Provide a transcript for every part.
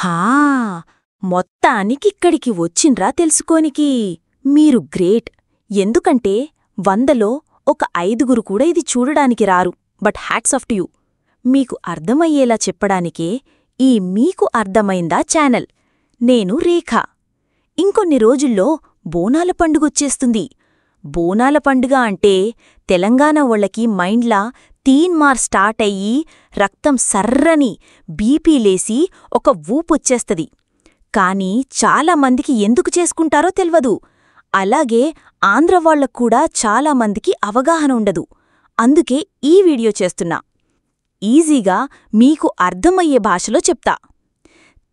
హా మొత్తానికిక్కడికి వచ్చిండ్రా తెలుసుకోనికి. మీరు గ్రేట్. ఎందుకంటే 100లో ఒక 5గురు కూడా ఇది చూడడానికి రారు. But hats off to you. మీకు అర్థమయ్యేలా చెప్పడానికే ఈ మీకు అర్థమైందా ఛానల్. నేను రేఖ. ఇంకొన్ని రోజుల్లో బోనాల పండుగొచ్చేస్తుంది. బోనాల పండుగ అంటే తెలంగాణ వాళ్ళకి మైండ్లా తీన్మార్ స్టార్ట్ అయ్యి రక్తం సర్రని బీపీ లేసి ఒక ఊపొచ్చేస్తది. కానీ చాలామందికి ఎందుకు చేసుకుంటారో తెల్వదు. అలాగే ఆంధ్రవాళ్లక్కూడా చాలామందికి అవగాహన ఉండదు. అందుకే ఈ వీడియో చేస్తున్నా. ఈజీగా మీకు అర్థమయ్యే భాషలో చెప్తా.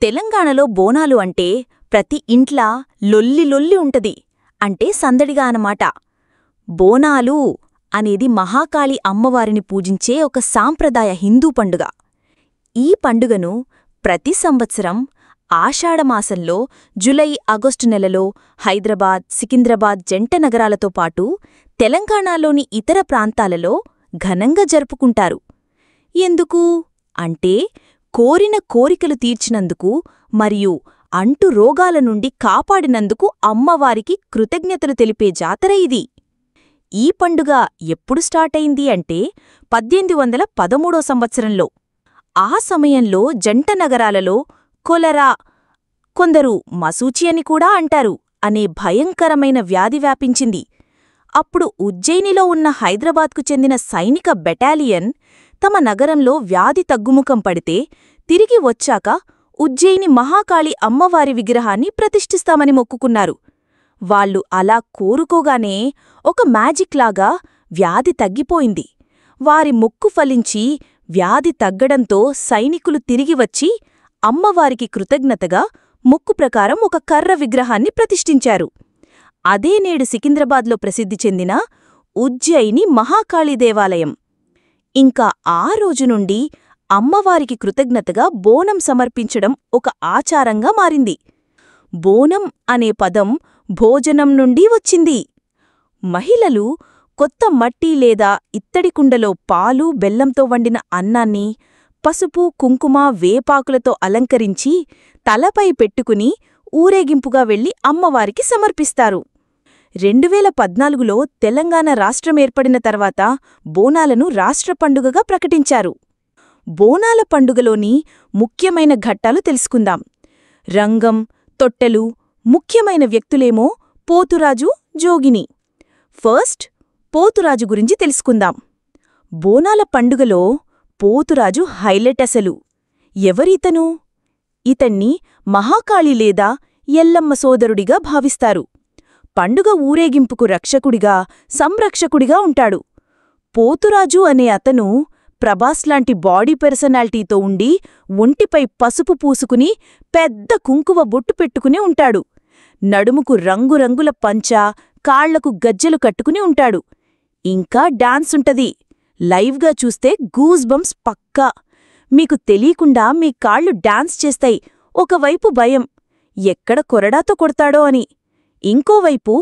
తెలంగాణలో బోనాలు అంటే ప్రతి ఇంట్లా లొల్లి ఉంటది. అంటే సందడిగా అన్నమాట. బోనాలు అనేది మహాకాళి అమ్మవారిని పూజించే ఒక సాంప్రదాయ హిందూ పండుగ. ఈ పండుగను ప్రతి సంవత్సరం ఆషాఢమాసంలో జులై, ఆగస్టు నెలలో హైదరాబాద్, సికింద్రాబాద్ జంట నగరాలతో పాటు తెలంగాణలోని ఇతర ప్రాంతాలలో ఘనంగా జరుపుకుంటారు. ఎందుకు అంటే కోరిన కోరికలు తీర్చినందుకు మరియు అంటు రోగాల నుండి కాపాడినందుకు అమ్మవారికి కృతజ్ఞతలు తెలిపే జాతర ఇది. ఈ పండుగ ఎప్పుడు స్టార్టయింది అంటే 1813 సంవత్సరంలో. ఆ సమయంలో జంట నగరాలలో కొలరా, కొందరు మసూచి అని కూడా అంటారు, అనే భయంకరమైన వ్యాధి వ్యాపించింది. అప్పుడు ఉజ్జయినిలో ఉన్న హైదరాబాద్కు చెందిన సైనిక బెటాలియన్ తమ నగరంలో వ్యాధి తగ్గుముఖం పడితే తిరిగి వచ్చాక ఉజ్జయిని మహాకాళి అమ్మవారి విగ్రహాన్ని ప్రతిష్ఠిస్తామని మొక్కుకున్నారు. వాళ్ళు అలా కోరుకోగానే ఒక మ్యాజిక్లాగా వ్యాధి తగ్గిపోయింది. వారి మొక్కు ఫలించి వ్యాధి తగ్గడంతో సైనికులు తిరిగి వచ్చి అమ్మవారికి కృతజ్ఞతగా మొక్కు ప్రకారం ఒక కర్ర విగ్రహాన్ని ప్రతిష్ఠించారు. అదే నేడు సికింద్రాబాద్లో ప్రసిద్ధి చెందిన ఉజ్జయిని మహాకాళి దేవాలయం. ఇంకా ఆ రోజు నుండి అమ్మవారికి కృతజ్ఞతగా బోనం సమర్పించడం ఒక ఆచారంగా మారింది. బోనం అనే పదం భోజనం నుండి వచ్చింది. మహిళలు కొత్త మట్టి లేదా ఇత్తడి కుండలో పాలు, బెల్లంతో వండిన అన్నాన్ని పసుపు, కుంకుమ, వేపాకులతో అలంకరించి తలపై పెట్టుకుని ఊరేగింపుగా వెళ్లి అమ్మవారికి సమర్పిస్తారు. 2014లో తెలంగాణ రాష్ట్రమేర్పడిన తర్వాత బోనాలను రాష్ట్ర పండుగగా ప్రకటించారు. బోనాల పండుగలోని ముఖ్యమైన ఘట్టాలు తెలుసుకుందాం. రంగం, తొట్టెలు. ముఖ్యమైన వ్యక్తులేమో పోతురాజు, జోగిని. ఫస్ట్ పోతురాజు గురించి తెలుసుకుందాం. బోనాల పండుగలో పోతురాజు హైలైట్ అసలు. ఎవరితను? ఇతన్ని మహాకాళి లేదా ఎల్లమ్మ సోదరుడిగా భావిస్తారు. పండుగ ఊరేగింపుకు రక్షకుడిగా, సంరక్షకుడిగా ఉంటాడు. పోతురాజు అనే అతను ప్రభాస్లాంటి బాడీ పర్సనాలిటీతో ఉండి ఒంటిపై పసుపు పూసుకుని పెద్ద కుంకుమ బొట్టు పెట్టుకుని ఉంటాడు. నడుముకు రంగురంగుల పంచా, కాళ్లకు గజ్జెలు కట్టుకుని ఉంటాడు. ఇంకా డాన్సుంటది. లైవ్గా చూస్తే గూస్ బంప్స్ పక్కా. మీకు తెలీకుండా మీ కాళ్ళు డాన్స్ చేస్తాయి. ఒకవైపు భయం, ఎక్కడ కొరడాతో కొడతాడో అని. ఇంకోవైపు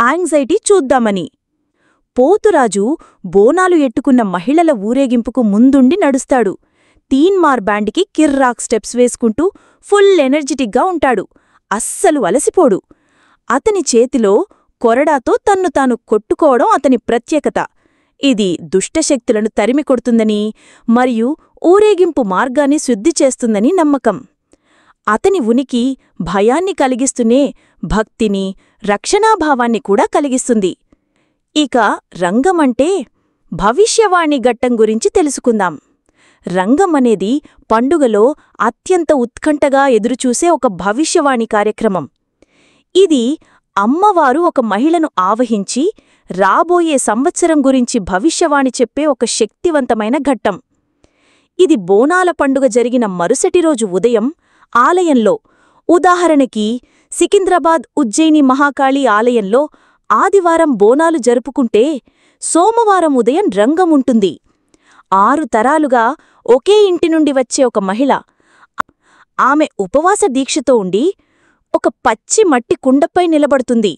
యాంగ్జైటీ చూద్దామని. పోతురాజు బోనాలు ఎట్టుకున్న మహిళల ఊరేగింపుకు ముందుండి నడుస్తాడు. తీన్మార్ బ్యాండ్కి కిర్రాక్ స్టెప్స్ వేసుకుంటూ ఫుల్ ఎనర్జెటిక్గా ఉంటాడు. అస్సలు అలసిపోడు. అతని చేతిలో కొరడాతో తన్ను తాను కొట్టుకోవడం అతని ప్రత్యేకత. ఇది దుష్టశక్తులను తరిమికొడుతుందని మరియు ఊరేగింపు మార్గాన్ని శుద్ధి చేస్తుందని నమ్మకం. అతని ఉనికి భయాన్ని కలిగిస్తూనే భక్తిని, రక్షణాభావాన్ని కూడా కలిగిస్తుంది. ఇక రంగమంటే భవిష్యవాణి ఘట్టం గురించి తెలుసుకుందాం. రంగమనేది పండుగలో అత్యంత ఉత్కంఠగా ఎదురుచూసే ఒక భవిష్యవాణి కార్యక్రమం. ఇది అమ్మవారు ఒక మహిళను ఆవహించి రాబోయే సంవత్సరం గురించి భవిష్యవాణి చెప్పే ఒక శక్తివంతమైన ఘట్టం. ఇది బోనాల పండుగ జరిగిన మరుసటి రోజు ఉదయం ఆలయంలో, ఉదాహరణకి సికింద్రాబాద్ ఉజ్జయిని మహాకాళి ఆలయంలో ఆదివారం బోనాలు జరుపుకుంటే సోమవారం ఉదయం రంగముంటుంది. 6 తరాలుగా ఒకే ఇంటి నుండి వచ్చే ఒక మహిళ. ఆమె ఉపవాస దీక్షతో ఉండి ఒక పచ్చి మట్టి కుండపై నిలబడుతుంది.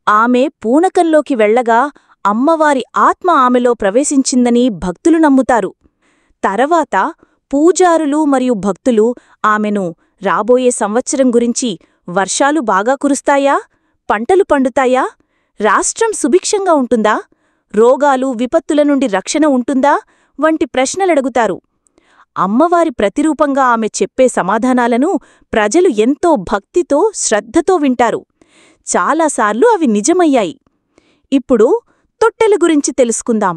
ఆమె పూనకంలోకి వెళ్లగా అమ్మవారి ఆత్మ ఆమెలో ప్రవేశించిందని భక్తులు నమ్ముతారు. తర్వాత పూజారులు మరియు భక్తులు ఆమెను రాబోయే సంవత్సరం గురించి వర్షాలు బాగా కురుస్తాయా? పంటలు పండుతాయా? రాష్ట్రం సుభిక్షంగా ఉంటుందా? రోగాలు, విపత్తుల నుండి రక్షణ ఉంటుందా? వంటి ప్రశ్నలడుగుతారు. అమ్మవారి ప్రతిరూపంగా ఆమె చెప్పే సమాధానాలను ప్రజలు ఎంతో భక్తితో, శ్రద్ధతో వింటారు. చాలాసార్లు అవి నిజమయ్యాయి. ఇప్పుడు తొట్టెల గురించి తెలుసుకుందాం.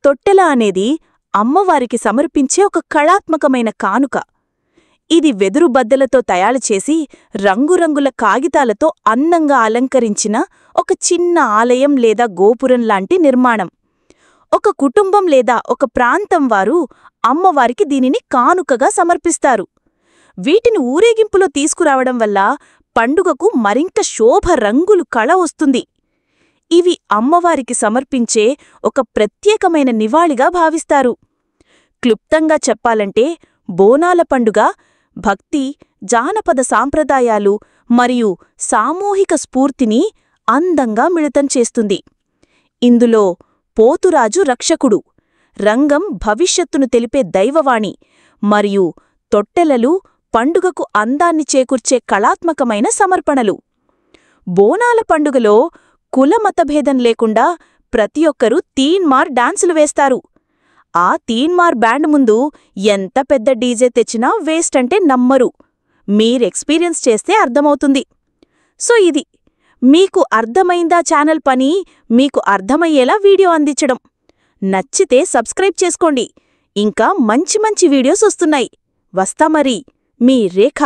తొట్టెల అనేది అమ్మవారికి సమర్పించే ఒక కళాత్మకమైన కానుక. ఇది వెదురు బద్దలతో తయారుచేసి రంగురంగుల కాగితాలతో అందంగా అలంకరించిన ఒక చిన్న ఆలయం లేదా గోపురం లాంటి నిర్మాణం. ఒక కుటుంబం లేదా ఒక ప్రాంతం వారు అమ్మవారికి దీనిని కానుకగా సమర్పిస్తారు. వీటిని ఊరేగింపులో తీసుకురావడం వల్ల పండుగకు మరింత శోభ, రంగులు, కళ వస్తుంది. ఇవి అమ్మవారికి సమర్పించే ఒక ప్రత్యేకమైన నివాళిగా భావిస్తారు. క్లుప్తంగా చెప్పాలంటే బోనాల పండుగ భక్తి, జానపద సాంప్రదాయాలు మరియు సామూహిక స్ఫూర్తిని అందంగా మిళితం చేస్తుంది. ఇందులో పోతురాజు రక్షకుడు, రంగం భవిష్యత్తును తెలిపే దైవవాణి మరియు తొట్టెలలు పండుగకు అందాన్ని చేకూర్చే కళాత్మకమైన సమర్పణలు. బోనాల పండుగలో కులమతభేదం లేకుండా ప్రతి ఒక్కరూ తీన్మార్ డాన్సులు వేస్తారు. ఆ తీన్మార్ బ్యాండ్ ముందు ఎంత పెద్ద డీజే తెచ్చినా వేస్ట్ అంటే నమ్మరు. మీరెక్స్పీరియన్స్ చేస్తే అర్థమవుతుంది. సో ఇది మీకు అర్థమైందా ఛానల్ పని? మీకు అర్థమయ్యేలా వీడియో అందించడం. నచ్చితే సబ్స్క్రైబ్ చేసుకోండి. ఇంకా మంచి మంచి వీడియోస్ వస్తున్నాయి. వస్తా మరి, మీ రేఖ.